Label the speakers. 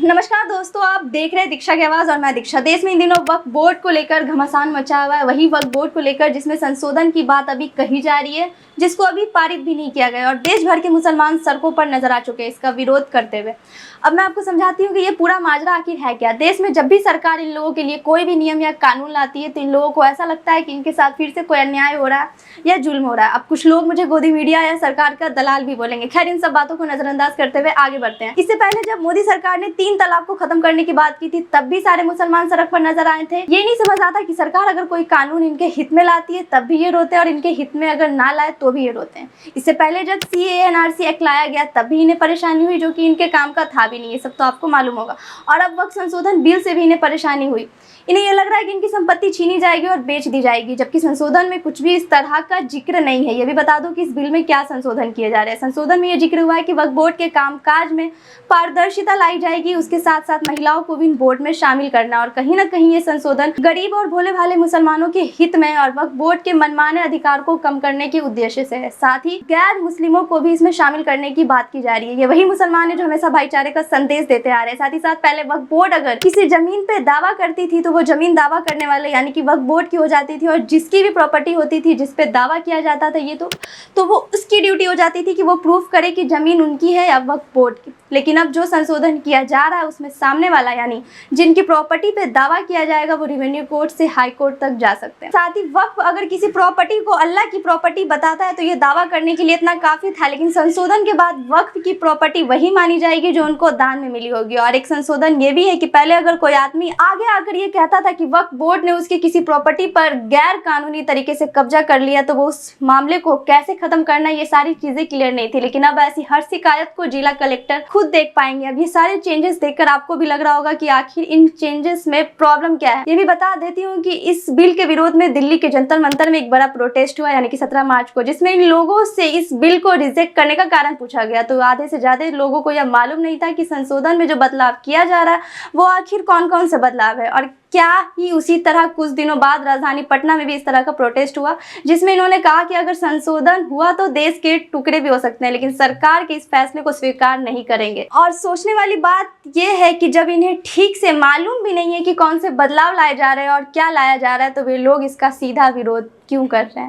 Speaker 1: नमस्कार दोस्तों, आप देख रहे हैं दीक्षा की आवाज़ और मैं दीक्षा। देश में इन दिनों वक्फ बोर्ड को लेकर घमासान मचा हुआ है। वही वक्फ बोर्ड को लेकर जिसमें संशोधन की बात अभी कही जा रही है, जिसको अभी पारित भी नहीं किया गया और देश भर के मुसलमान सड़कों पर नजर आ चुके हैं इसका विरोध करते हुए। अब मैं आपको समझाती हूँ कि ये पूरा माजरा आखिर है क्या। देश में जब भी सरकार इन लोगों के लिए कोई भी नियम या कानून लाती है तो इन लोगों को ऐसा लगता है कि इनके साथ फिर से कोई अन्याय हो रहा है या जुल्म हो रहा है। अब कुछ लोग मुझे गोदी मीडिया या सरकार का दलाल भी बोलेंगे। खैर, इन सब बातों को नजरअंदाज करते हुए आगे बढ़ते हैं। इससे पहले जब मोदी सरकार ने 3 तलाक को खत्म करने की बात की थी, तब भी सारे मुसलमान सड़क पर नजर आए थे। ये नहीं समझ आता कि सरकार अगर कोई कानून इनके हित में लाती है तब भी ये रोते हैं और इनके हित में अगर ना लाए तो भी ये रोते हैं। इससे पहले जब CAA NRC एक्ट लाया गया तब भी इन्हें परेशानी हुई, जो कि इनके काम का था भी नहीं। ये सब तो आपको मालूम होगा। और अब वक्त संशोधन बिल से भी इन्हें परेशानी हुई। इन्हें यह लग रहा है कि इनकी संपत्ति छीनी जाएगी और बेच दी जाएगी, जबकि संशोधन में कुछ भी इस तरह का जिक्र नहीं है। ये भी बता दूं कि इस बिल में क्या संशोधन किए जा रहे हैं। संशोधन में यह जिक्र हुआ है कि वक्फ बोर्ड के कामकाज में पारदर्शिता लाई जाएगी। उसके साथ साथ महिलाओं को भी इन बोर्ड में शामिल करना, और कहीं ना कहीं ये संशोधन गरीब और भोले भाले मुसलमानों के हित में और वक्फ बोर्ड के मनमाने अधिकार को कम करने के उद्देश्य से है। साथ ही गैर मुस्लिमों को भी इसमें शामिल करने की बात की जा रही है। ये वही मुसलमान है जो हमेशा भाईचारे का संदेश देते आ रहे हैं। साथ ही साथ पहले वक्फ बोर्ड अगर किसी जमीन पे दावा करती थी तो वो जमीन दावा करने वाले यानी कि वक्फ बोर्ड की हो जाती थी, और जिसकी भी प्रॉपर्टी होती थी जिस पे दावा किया जाता था ये तो वो उसकी ड्यूटी हो जाती थी कि वो प्रूफ करे कि जमीन उनकी है या वक्फ बोर्ड की। लेकिन अब जो संशोधन किया जा रहा है उसमें सामने वाला यानी जिनकी प्रॉपर्टी पे दावा किया जाएगा वो रेवेन्यू कोर्ट से हाई कोर्ट तक जा सकते हैं। साथ ही वक्फ अगर किसी प्रॉपर्टी को अल्लाह की प्रॉपर्टी बताता है तो ये दावा करने के लिए इतना काफी था, लेकिन संशोधन के बाद वक्फ की प्रॉपर्टी वही मानी जाएगी जो उनको दान में मिली होगी। और एक संशोधन ये भी है कि पहले अगर कोई आदमी आगे आकर ये कहता था कि वक्फ बोर्ड ने उसकी किसी प्रॉपर्टी पर गैर कानूनी तरीके से कब्जा कर लिया तो वो उस मामले को कैसे खत्म करना, ये सारी चीजें क्लियर नहीं थी। लेकिन अब ऐसी हर शिकायत को जिला कलेक्टर खुद देख पाएंगे। अब ये सारे चेंजेस देखकर आपको भी लग रहा होगा कि आखिर इन चेंजेस में प्रॉब्लम क्या है। ये भी बता देती हूँ कि इस बिल के विरोध में दिल्ली के जंतर मंतर में एक बड़ा प्रोटेस्ट हुआ, यानी कि 17 मार्च को, जिसमें इन लोगों से इस बिल को रिजेक्ट करने का कारण पूछा गया। तो आधे से ज्यादा लोगों को यह मालूम नहीं था कि संशोधन में जो बदलाव किया जा रहा है वो आखिर कौन कौन से बदलाव है। और क्या ही उसी तरह कुछ दिनों बाद राजधानी पटना में भी इस तरह का प्रोटेस्ट हुआ, जिसमें इन्होंने कहा कि अगर संशोधन हुआ तो देश के टुकड़े भी हो सकते हैं, लेकिन सरकार के इस फैसले को स्वीकार नहीं करेंगे। और सोचने वाली बात यह है कि जब इन्हें ठीक से मालूम भी नहीं है कि कौन से बदलाव लाए जा रहे हैं और क्या लाया जा रहा है, तो वे लोग इसका सीधा विरोध क्यों कर रहे हैं।